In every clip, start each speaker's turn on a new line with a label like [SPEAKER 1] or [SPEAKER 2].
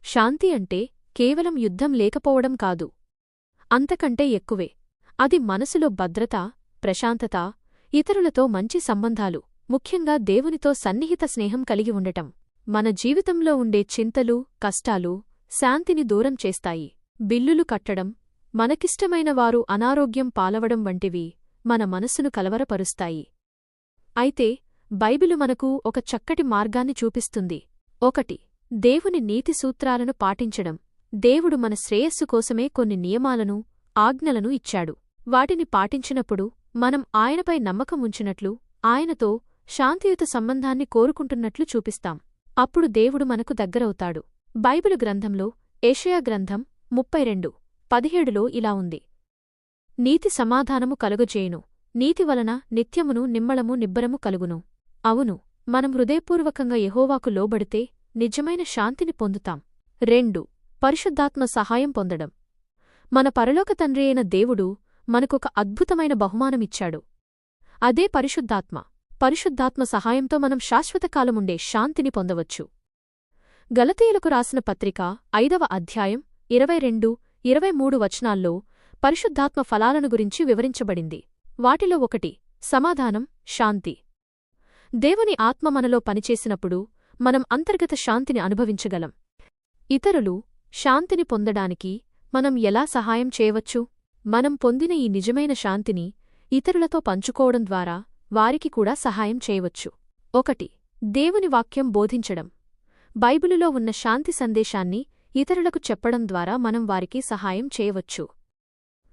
[SPEAKER 1] శాంతి అంటే కేవలం యుద్ధం లేకపోవడం కాదు. అంతకంటే ఎక్కువే. అది మనసులో భద్రత, ప్రశాంతత, ఇతరులతో మంచి సంబంధాలు, ముఖ్యంగా దేవునితో సన్నిహిత స్నేహం కలిగి ఉండటం. మన జీవితంలో ఉండే చింతలు, కష్టాలు శాంతిని దూరం చేస్తాయి. బిల్లులు కట్టడం, మనకిష్టమైన వారు అనారోగ్యం పాలవడం వంటివి మన మనసును కలవరపరుస్తాయి. అయితే బైబిలు మనకు ఒక చక్కటి మార్గాన్ని చూపిస్తుంది. 1. దేవుని నీతి సూత్రాలను పాటించడం. దేవుడు మన శ్రేయస్సు కోసమే కొన్ని నియమాలను, ఆజ్ఞలను ఇచ్చాడు. వాటిని పాటించినప్పుడు మనం ఆయనపై నమ్మకం ఉంచినట్లు, ఆయనతో శాంతియుత సంబంధాన్ని కోరుకుంటున్నట్లు చూపిస్తాం. అప్పుడు దేవుడు మనకు దగ్గరవుతాడు. బైబిలు గ్రంథంలో యెషయా గ్రంథం 32:17లో ఇలా ఉంది: నీతి సమాధానము కలుగజేయును, నీతి వలన నిత్యమును నిమ్మళము నిబ్బరము కలుగును. అవును, మనం హృదయపూర్వకంగా యెహోవాకు లోబడితే నిజమైన శాంతిని పొందుతాం. 2. పరిశుద్ధాత్మ సహాయం పొందడం. మన పరలోక తండ్రి అయిన దేవుడు మనకొక అద్భుతమైన బహుమానమిచ్చాడు. అదే పరిశుద్ధాత్మ. పరిశుద్ధాత్మ సహాయంతో మనం శాశ్వతకాలముండే శాంతిని పొందవచ్చు. గలతీయులకు రాసిన పత్రిక 5వ అధ్యాయం 22-23 వచనాల్లో పరిశుద్ధాత్మ ఫలాలను గురించి వివరించబడింది. వాటిలో 1 సమాధానం, శాంతి. దేవుని ఆత్మ మనలో పనిచేసినప్పుడు మనం అంతర్గత శాంతిని అనుభవించగలం. ఇతరులు శాంతిని పొందడానికి మనం ఎలా సహాయం చేయవచ్చు? మనం పొందిన ఈ నిజమైన శాంతిని ఇతరులతో పంచుకోవడం ద్వారా వారికి కూడా సహాయం చేయవచ్చు. 1. దేవుని వాక్యం బోధించడం. బైబిలులో ఉన్న శాంతి సందేశాన్ని ఇతరులకు చెప్పడం ద్వారా మనం వారికి సహాయం చేయవచ్చు.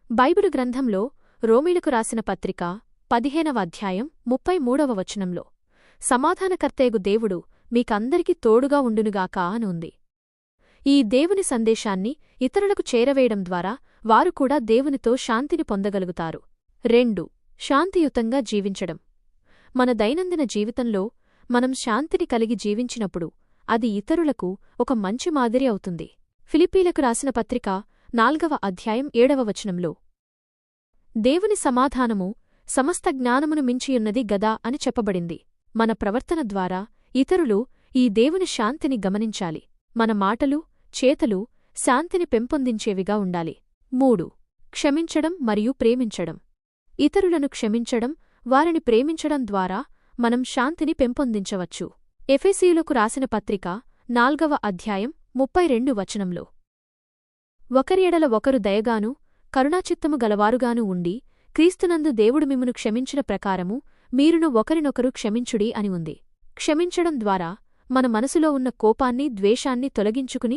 [SPEAKER 1] బైబిలు గ్రంథంలో రోమీయులకు రాసిన పత్రిక 15వ అధ్యాయం 33వ వచనంలో సమాధానకర్తయగు దేవుడు మీకందరికీ తోడుగా ఉండునుగాక అని ఉంది. ఈ దేవుని సందేశాన్ని ఇతరులకు చేరవేయడం ద్వారా వారు కూడా దేవునితో శాంతిని పొందగలుగుతారు. 2. శాంతియుతంగా జీవించడం. మన దైనందిన జీవితంలో మనం శాంతిని కలిగి జీవించినప్పుడు అది ఇతరులకు ఒక మంచి మాదిరి అవుతుంది. ఫిలిప్పీలకు రాసిన పత్రిక 4వ అధ్యాయం 7వ వచనంలో దేవుని సమాధానము సమస్త జ్ఞానమును మించియున్నది గదా అని చెప్పబడింది. మన ప్రవర్తన ద్వారా ఇతరులు ఈ దేవుని శాంతిని గమనించాలి. మన మాటలు, చేతలు శాంతిని పెంపొందించేవిగా ఉండాలి. 3. క్షమించడం మరియు ప్రేమించడం. ఇతరులను క్షమించడం, వారిని ప్రేమించడం ద్వారా మనం శాంతిని పెంపొందించవచ్చు. ఎఫెసీయులకు రాసిన పత్రిక 4వ అధ్యాయం 32 వచనంలో ఒకరి ఎడల ఒకరు దయగాను, కరుణాచిత్తము గలవారుగాను ఉండి, క్రీస్తునందు దేవుడు మిమ్మును క్షమించిన ప్రకారము మీరును ఒకరినొకరు క్షమించుడి అని ఉంది. క్షమించడం ద్వారా మన మనసులో ఉన్న కోపాన్ని, ద్వేషాన్ని తొలగించుకుని